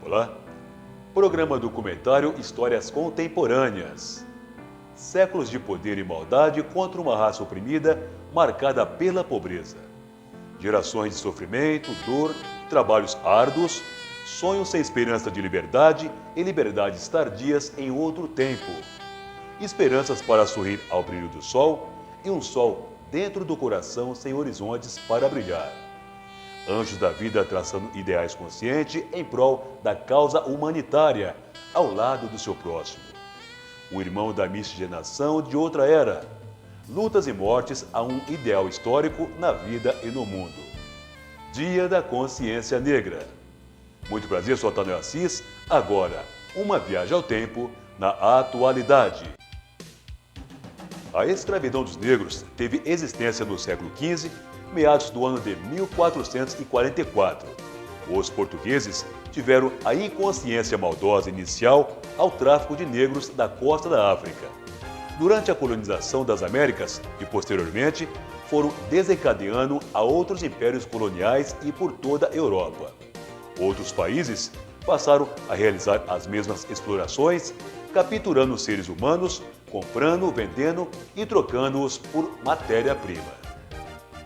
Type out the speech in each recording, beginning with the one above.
Olá, programa documentário Histórias Contemporâneas. Séculos de poder e maldade contra uma raça oprimida marcada pela pobreza. Gerações de sofrimento, dor, trabalhos árduos, sonhos sem esperança de liberdade e liberdades tardias em outro tempo. Esperanças para sorrir ao brilho do sol e um sol dentro do coração sem horizontes para brilhar. Anjos da vida traçando ideais conscientes em prol da causa humanitária, ao lado do seu próximo. O irmão da miscigenação de outra era. Lutas e mortes a um ideal histórico na vida e no mundo. Dia da Consciência Negra. Muito prazer, sou Otávio Assis. Agora, uma viagem ao tempo na atualidade. A escravidão dos negros teve existência no século XV, meados do ano de 1444. Os portugueses tiveram a inconsciência maldosa inicial ao tráfico de negros da costa da África. Durante a colonização das Américas e posteriormente foram desencadeando a outros impérios coloniais e por toda a Europa. Outros países passaram a realizar as mesmas explorações, capturando seres humanos, comprando, vendendo e trocando-os por matéria-prima.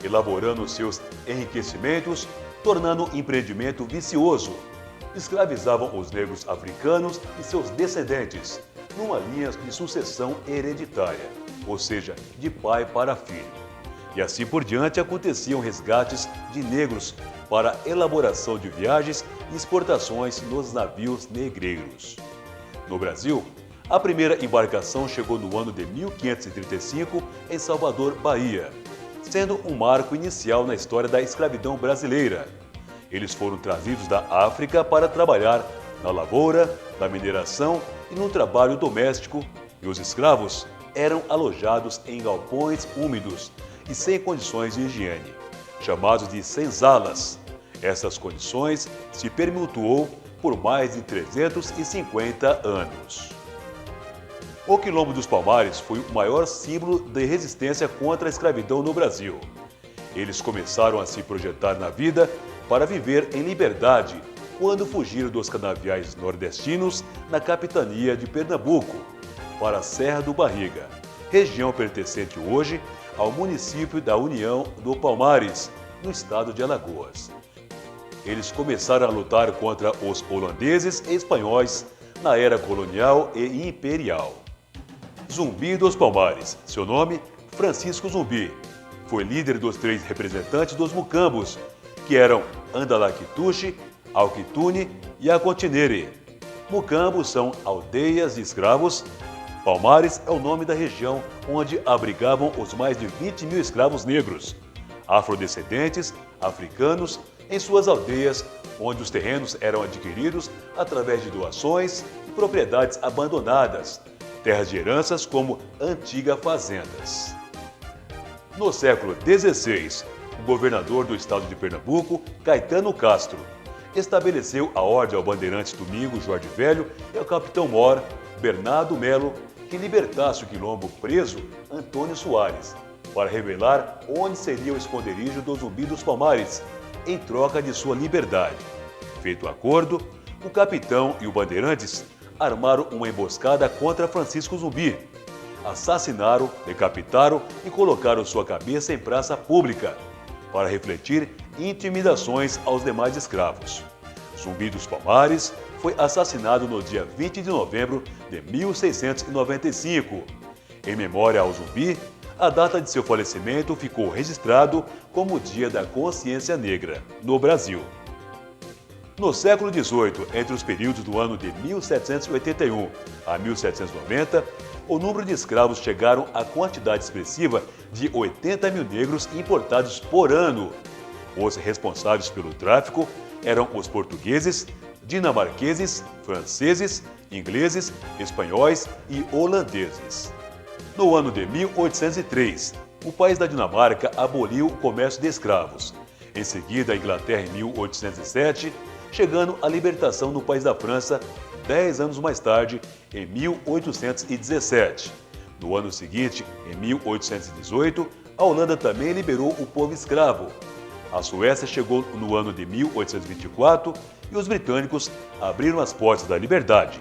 Elaborando seus enriquecimentos, tornando o empreendimento vicioso. Escravizavam os negros africanos e seus descendentes, numa linha de sucessão hereditária, ou seja, de pai para filho. E assim por diante aconteciam resgates de negros para elaboração de viagens e exportações nos navios negreiros. No Brasil, a primeira embarcação chegou no ano de 1535 em Salvador, Bahia, sendo um marco inicial na história da escravidão brasileira. Eles foram trazidos da África para trabalhar na lavoura, na mineração e no trabalho doméstico, e os escravos eram alojados em galpões úmidos e sem condições de higiene, chamados de senzalas. Essas condições se perpetuou por mais de 350 anos. O Quilombo dos Palmares foi o maior símbolo de resistência contra a escravidão no Brasil. Eles começaram a se projetar na vida para viver em liberdade quando fugiram dos canaviais nordestinos na capitania de Pernambuco, para a Serra do Barriga, região pertencente hoje ao município da União do Palmares, no estado de Alagoas. Eles começaram a lutar contra os holandeses e espanhóis na era colonial e imperial. Zumbi dos Palmares, seu nome, Francisco Zumbi, foi líder dos 3 representantes dos Mucambos, que eram Andalactuxe, Alquitune e Acontinere. Mucambos são aldeias de escravos. Palmares é o nome da região onde abrigavam os mais de 20 mil escravos negros, afrodescendentes, africanos, em suas aldeias, onde os terrenos eram adquiridos através de doações e propriedades abandonadas, terras de heranças como antigas fazendas. No século XVI, o governador do estado de Pernambuco, Caetano Castro, estabeleceu a ordem ao bandeirante Domingos Jorge Velho e ao capitão-mor Bernardo Melo que libertasse o quilombo preso Antônio Soares, para revelar onde seria o esconderijo do Zumbi dos Palmares, em troca de sua liberdade. Feito o acordo, o capitão e o bandeirantes armaram uma emboscada contra Francisco Zumbi. Assassinaram, decapitaram e colocaram sua cabeça em praça pública, para refletir intimidações aos demais escravos. Zumbi dos Palmares foi assassinado no dia 20 de novembro de 1695. Em memória ao Zumbi, a data de seu falecimento ficou registrado como o Dia da Consciência Negra, no Brasil. No século XVIII, entre os períodos do ano de 1781 a 1790, o número de escravos chegaram à quantidade expressiva de 80 mil negros importados por ano. Os responsáveis pelo tráfico eram os portugueses, dinamarqueses, franceses, ingleses, espanhóis e holandeses. No ano de 1803, o país da Dinamarca aboliu o comércio de escravos. Em seguida, a Inglaterra em 1807, chegando à libertação no país da França 10 anos mais tarde, em 1817. No ano seguinte, em 1818, a Holanda também liberou o povo escravo. A Suécia chegou no ano de 1824 e os britânicos abriram as portas da liberdade.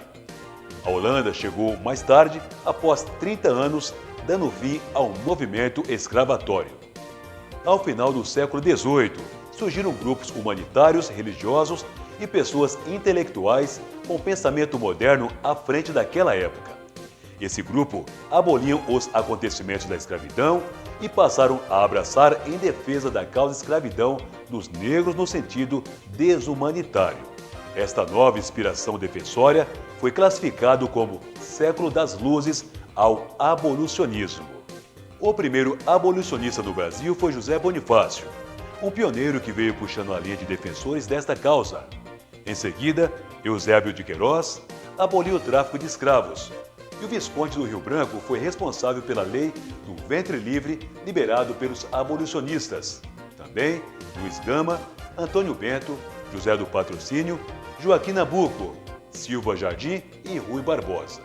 A Holanda chegou mais tarde, após 30 anos, dando fim ao movimento escravatório. Ao final do século XVIII, surgiram grupos humanitários, religiosos e pessoas intelectuais com pensamento moderno à frente daquela época. Esse grupo aboliam os acontecimentos da escravidão e passaram a abraçar em defesa da causa escravidão dos negros no sentido desumanitário. Esta nova inspiração defensória foi classificado como século das luzes ao abolicionismo. O primeiro abolicionista no Brasil foi José Bonifácio, um pioneiro que veio puxando a linha de defensores desta causa. Em seguida, Eusébio de Queiroz aboliu o tráfico de escravos, e o Visconde do Rio Branco foi responsável pela lei do ventre livre liberado pelos abolicionistas. Também Luiz Gama, Antônio Bento, José do Patrocínio, Joaquim Nabuco, Silva Jardim e Rui Barbosa.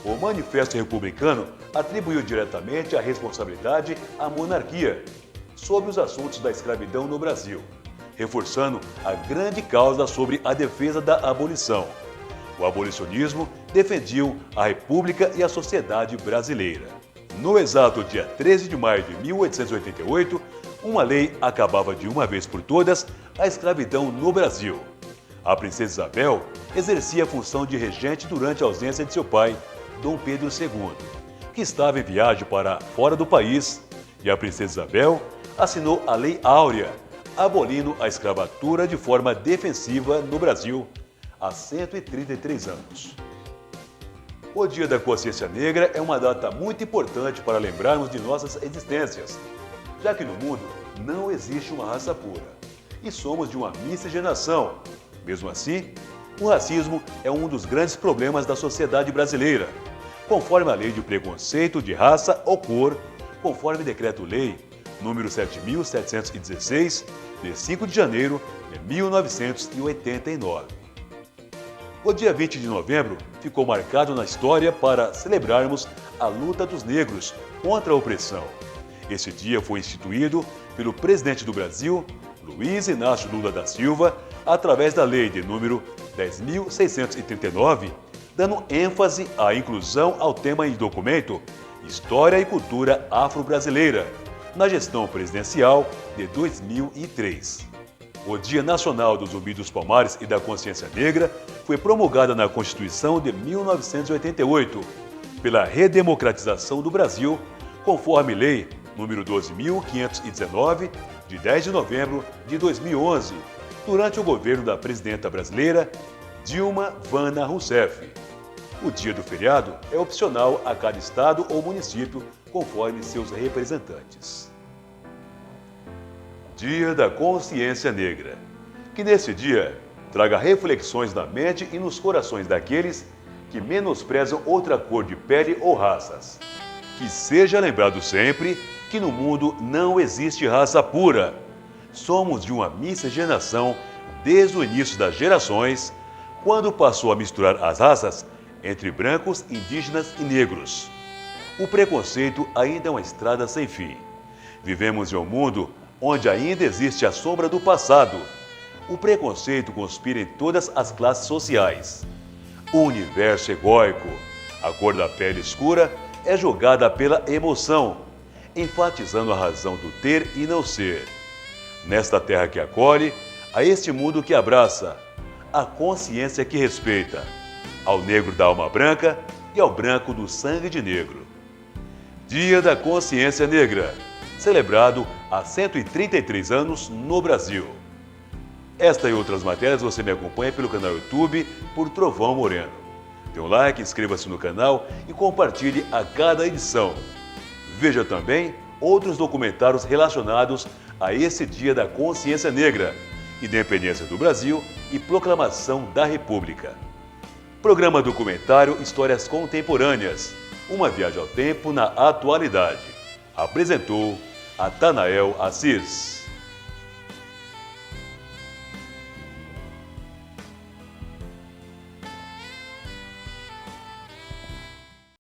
O Manifesto Republicano atribuiu diretamente a responsabilidade à monarquia sobre os assuntos da escravidão no Brasil, reforçando a grande causa sobre a defesa da abolição. O abolicionismo defendia a República e a sociedade brasileira. No exato dia 13 de maio de 1888, uma lei acabava de uma vez por todas a escravidão no Brasil. A princesa Isabel exercia a função de regente durante a ausência de seu pai, Dom Pedro II, que estava em viagem para fora do país, e a princesa Isabel assinou a Lei Áurea, abolindo a escravatura de forma defensiva no Brasil há 133 anos. O Dia da Consciência Negra é uma data muito importante para lembrarmos de nossas existências, já que no mundo não existe uma raça pura e somos de uma miscigenação. Mesmo assim, o racismo é um dos grandes problemas da sociedade brasileira, conforme a Lei de Preconceito de Raça ou Cor, conforme Decreto-Lei número 7.716, de 5 de janeiro de 1989. O dia 20 de novembro ficou marcado na história para celebrarmos a luta dos negros contra a opressão. Esse dia foi instituído pelo presidente do Brasil, Luiz Inácio Lula da Silva, através da Lei de número 10.639, dando ênfase à inclusão ao tema em documento História e Cultura Afro-Brasileira, na gestão presidencial de 2003. O Dia Nacional do Zumbi dos Palmares e da Consciência Negra foi promulgada na Constituição de 1988 pela redemocratização do Brasil, conforme Lei número 12.519, de 10 de novembro de 2011, durante o governo da presidenta brasileira Dilma Vana Rousseff. O dia do feriado é opcional a cada estado ou município, conforme seus representantes. Dia da Consciência Negra. Que nesse dia traga reflexões na mente e nos corações daqueles que menosprezam outra cor de pele ou raças. Que seja lembrado sempre que no mundo não existe raça pura. Somos de uma miscigenação desde o início das gerações, quando passou a misturar as raças entre brancos, indígenas e negros. O preconceito ainda é uma estrada sem fim. Vivemos em um mundo onde ainda existe a sombra do passado. O preconceito conspira em todas as classes sociais. O universo egóico, a cor da pele escura, é julgada pela emoção, enfatizando a razão do ter e não ser. Nesta terra que acolhe, a este mundo que abraça, a consciência que respeita, ao negro da alma branca e ao branco do sangue de negro. Dia da Consciência Negra, celebrado há 133 anos no Brasil. Esta e outras matérias você me acompanha pelo canal YouTube por Trovão Moreno. Dê um like, inscreva-se no canal e compartilhe a cada edição. Veja também outros documentários relacionados a esse Dia da Consciência Negra, Independência do Brasil e Proclamação da República. Programa documentário Histórias Contemporâneas, uma viagem ao tempo na atualidade. Apresentou Atanael Assis.